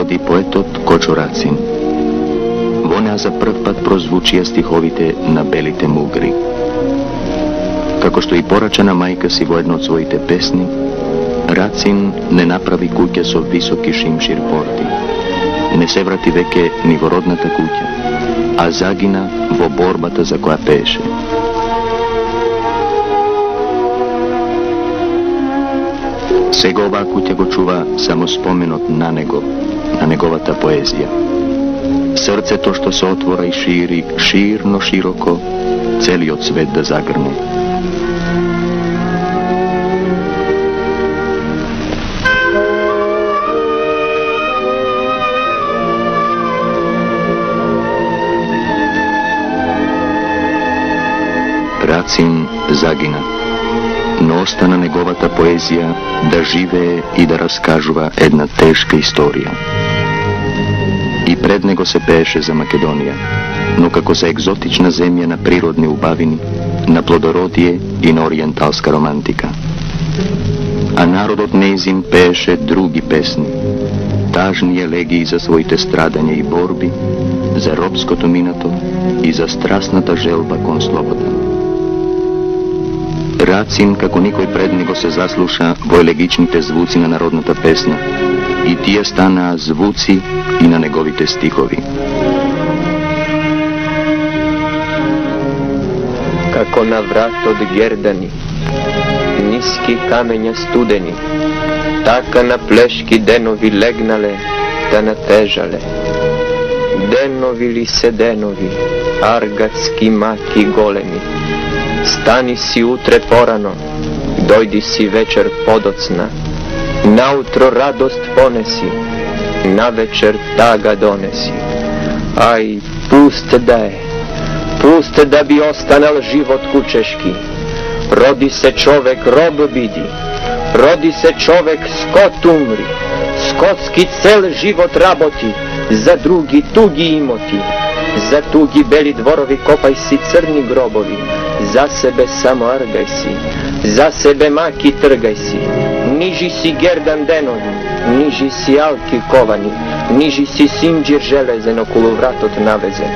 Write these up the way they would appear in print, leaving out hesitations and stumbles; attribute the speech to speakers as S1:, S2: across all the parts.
S1: води поетот Кочо Рацин. Во неа за прв пат прозвучија стиховите на белите мугри. Како што и порача на мајка си во едно од своите песни, Рацин не направи куќа со високи шимшир порти. Не се врати веќе ни во родната куќа, а загина во борбата за која пееше. Сега оваа куќа го чува само споменот на него, на неговата поезија. Срцето што се отвора и шири, ширно широко, целиот свет да загрне. Рацин загина, но остана неговата поезија да живее и да раскажува една тешка историја. И пред него се пееше за Македонија, но како за екзотична земја на природни убавини, на плодородие и на ориенталска романтика. А народот неизин пееше други песни, тажни елегии за своите страдања и борби, за робското минато и за страстната желба кон слобода. Рацин, како никој пред него, се заслуша во елегичните звуци на народната песна, и тие станаа звуци и на неговите стихови.
S2: Како на врат од гердани, ниски камења студени, така на плешки денови легнале, да натежале. Денови ли се денови, аргатски маки големи, стани си утре порано, дојди си вечер подоцна, наутро радост понеси, навечер тага донеси. Ај, пуст да би останал живот кучешки. Роди се човек, роб биди, роди се човек, скот умри, скотски цел живот работи, за други туги имоти, за туги бели дворови копај си црни гробови, за себе само аргај си, за себе маки тргај си, нижи си гердан денови, нижи си алки ковани, нижи си синџир железен околу вратот навезен.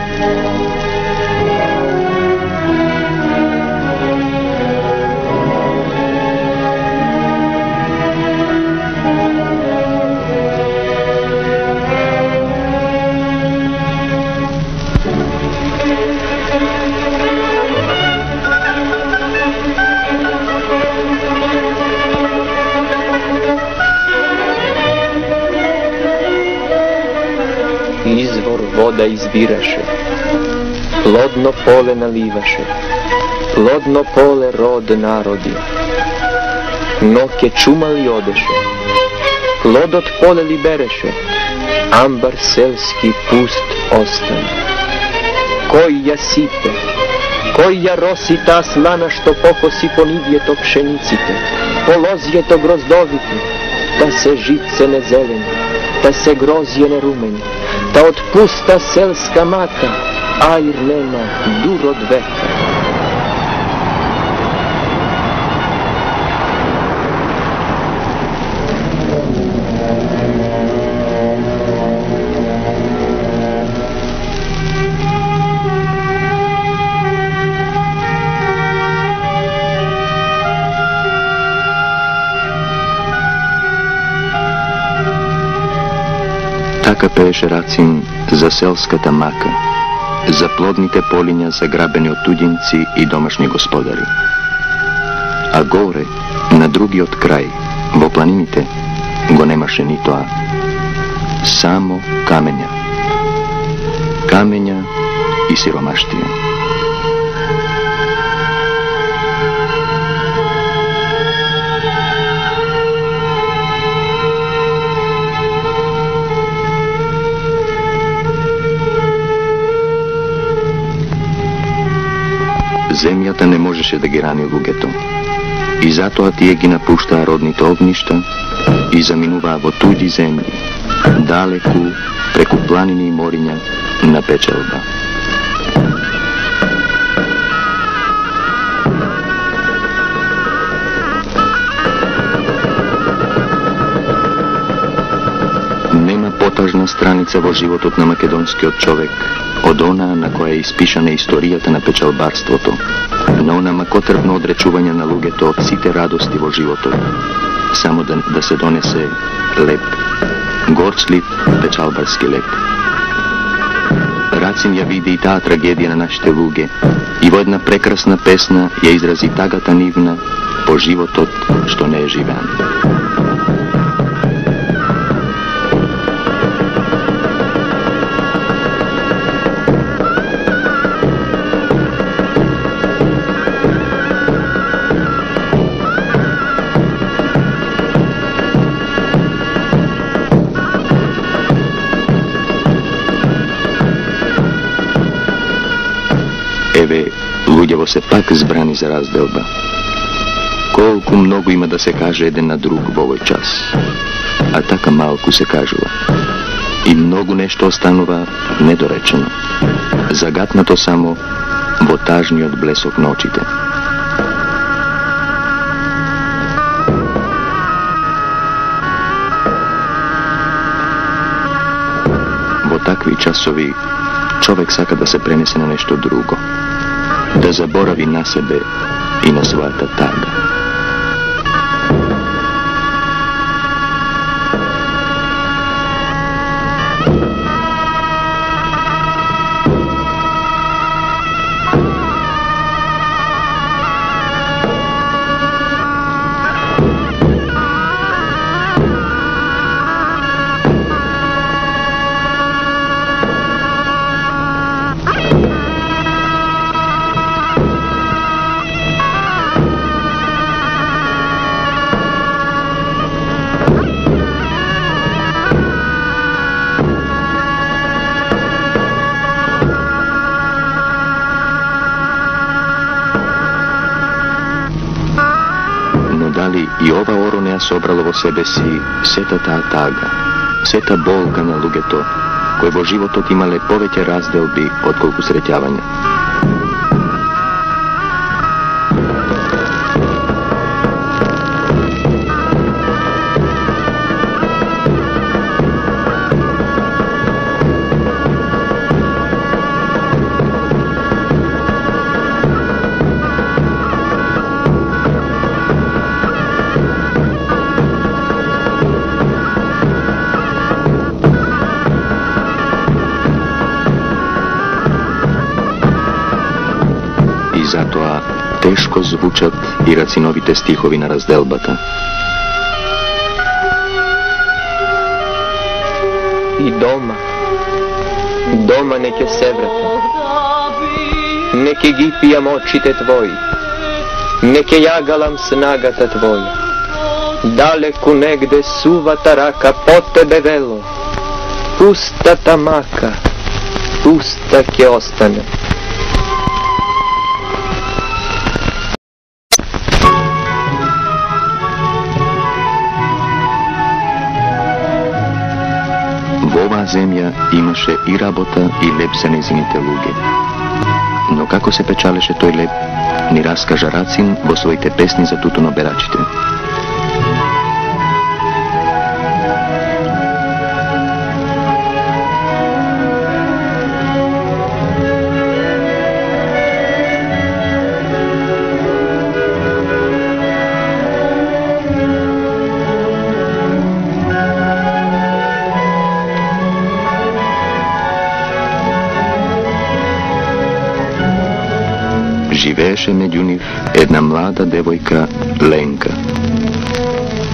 S2: Извор вода избираше, плодно поле наливаше, плодно поле род народи. Но ке чума ли одеше, плодот поле ли береше, амбар селски пуст остане. Кој ја сипе, кој ја роси та слана што покоси по нивјето пшениците, по лозјето гроздовите, та се житце не зелени, та се грозје не румени, та од пуста селска мака аир нема дур од века.
S1: Така пееше Рацин за селската мака, за плодните полиња заграбени од туѓинци и домашни господари. А горе, на другиот крај, во планините, го немаше ни тоа. Само камења. Камења и сиромаштија. Земјата не можеше да ги рани луѓето. И затоа тие ги напуштаа родните огништа и заминуваа во туѓи земји, далеку, преку планини и мориња, на печалба. Нема потажна страница во животот на македонскиот човек, од она на која е испишана историјата на печалбарството, на она макотрпно одречување на луѓето од сите радости во животот, само да се донесе леп, горчлив печалбарски леп. Рацин ја види и таа трагедија на нашите луѓе и во една прекрасна песна ја изрази тагата нивна по животот што не е живеан. Еве, луѓево се пак збрани за разделба. Колку многу има да се каже еден на друг во овој час, а така малку се кажува. И многу нешто останува недоречено, загатнато само во тажниот блесок на очите. Во такви часови човек сака да се пренесе на нешто друго, да заборави на себе и на својата тага. И ова оро не ја собрало во себе си сета таа тага, сета болка на луѓето, кои во животот имале повеќе разделби отколку среќавање. Затоа тешко звучат и Рациновите стихови на разделбата.
S2: И дома неќе се вратам, неќе ги пијам очите твои, неќе јагалам снагата твоја. Далеку негде сувата рака по тебе вело, пустата мака, пуста ќе остане.
S1: Во оваа земја имаше и работа и леп за незините луѓе. Но како се печалеше тој леп, ни раскажа Рацин во своите песни за тутуноберачите. Живееше меѓу нив една млада девојка Ленка.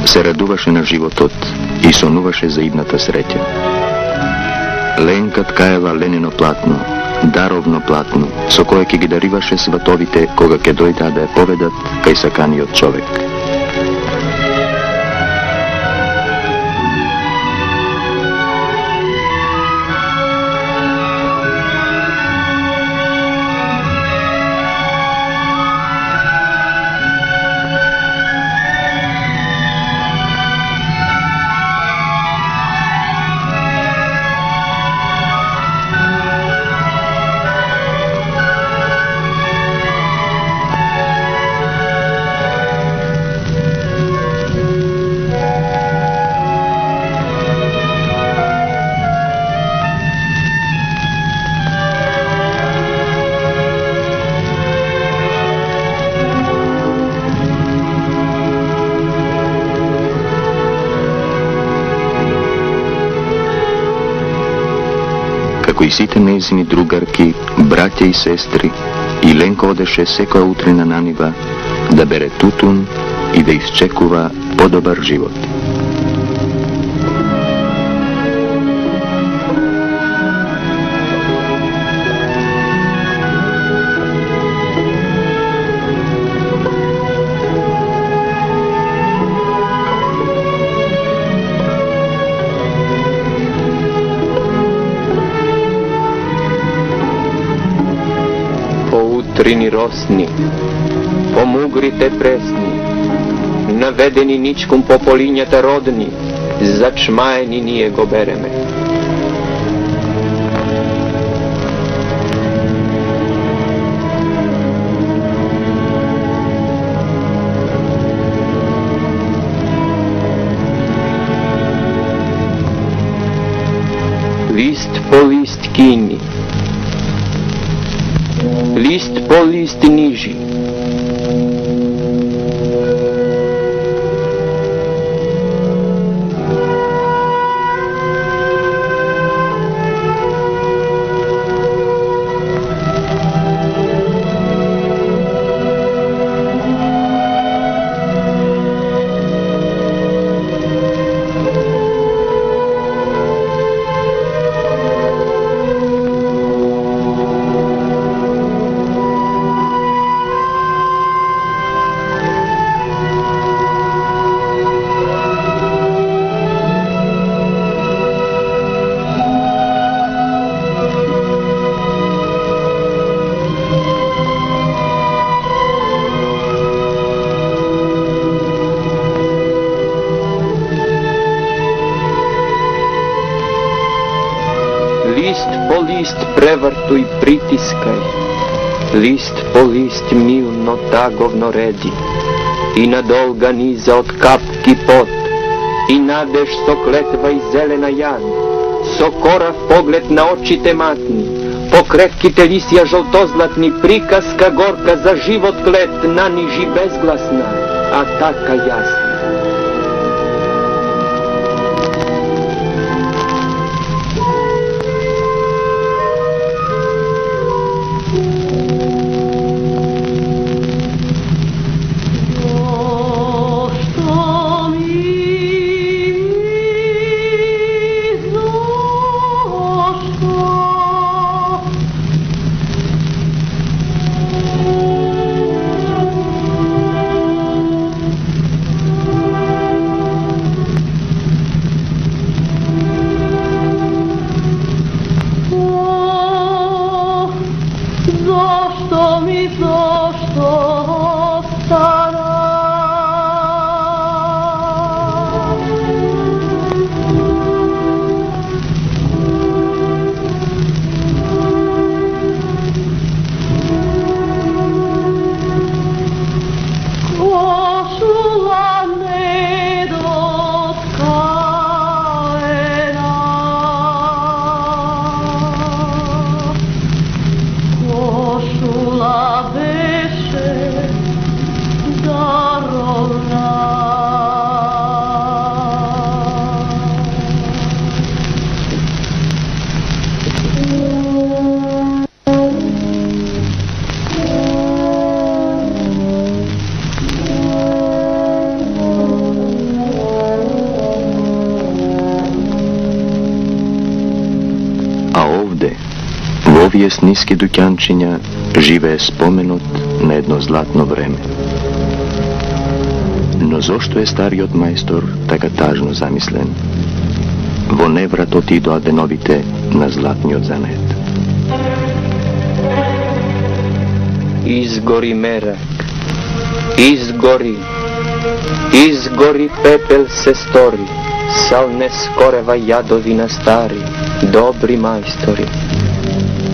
S1: Се радуваше на животот и сонуваше за идната среќа. Ленка ткаела ленено платно, даровно платно, со кое ќе ги дариваше сватовите кога ќе дојдат да ја поведат кај саканиот човек. koji site nezini drugarki, bratje i sestri, i Lenko odeše sekoja utrina naniva, da bere tutun i da isčekuva podobar život.
S2: Utrini rosni, pomugrite presni, navedeni ničkom popolinjata rodni, začmajeni nije gobereme. List po list kini, list po list niži. List po list prevrtuj, pritiskaj, list po list milno tagovno redi, i na dolga niza od kapki pot, i nadeš so kletva i zelena jad, so korav pogled na oči te matni, pokrepki te lisija žoltozlatni, prikaska gorka za život klet, naniži bezglasna, a taka jasna. Povijest niske Dukjančinja žive je spomenut na jedno zlatno vreme. No zašto je stari od majstor taka tažno zamislen? Vo nevrat otido adenovite na zlatni od zanet. Izgori merak, izgori pepel se stori, sal ne skoreva jadovina stari, dobri majstori.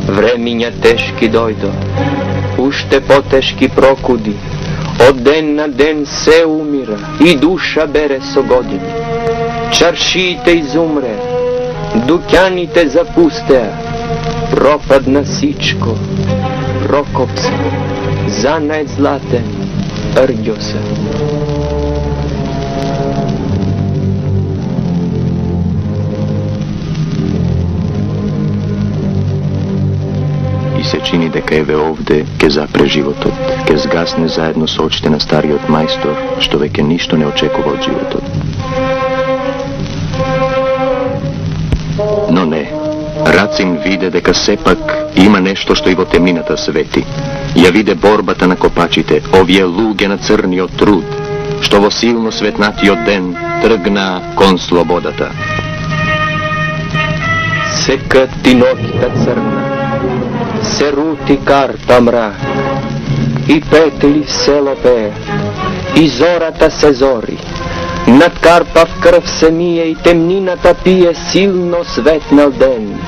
S2: Vreminja teški dojdo, ušte poteški prokudi, od den na den se umira i duša bere so godini. Čaršijte izumre, Dukjanite zapustea, propadna sičko, Prokopca, zanajt zlaten, Rđosa.
S1: se čini дека еве овде ке запре животот, ке згасне заедно со очите на стариот мајстор, што веќе ништо не очекува од животот. Но не, Рацин виде дека сепак има нешто што и во темнината свети. Ја виде борбата на копачите, овие луѓе на црниот труд, што во силно светнатиот ден тргна кон слободата.
S2: Сека ти ноќта црна, се рути карта мрак, и петли село пеат, и зората се зори, над карпав крв се мие и темнината пие силно светнал ден.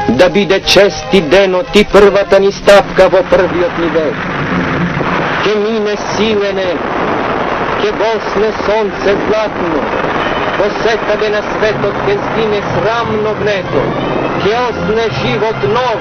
S2: Да биде чести денот и првата ни стапка во првиот ни век. Ке мине силене, ке босне сонце златно, посетаде на светот ке сгине срамно гнето, ке осне живот нов.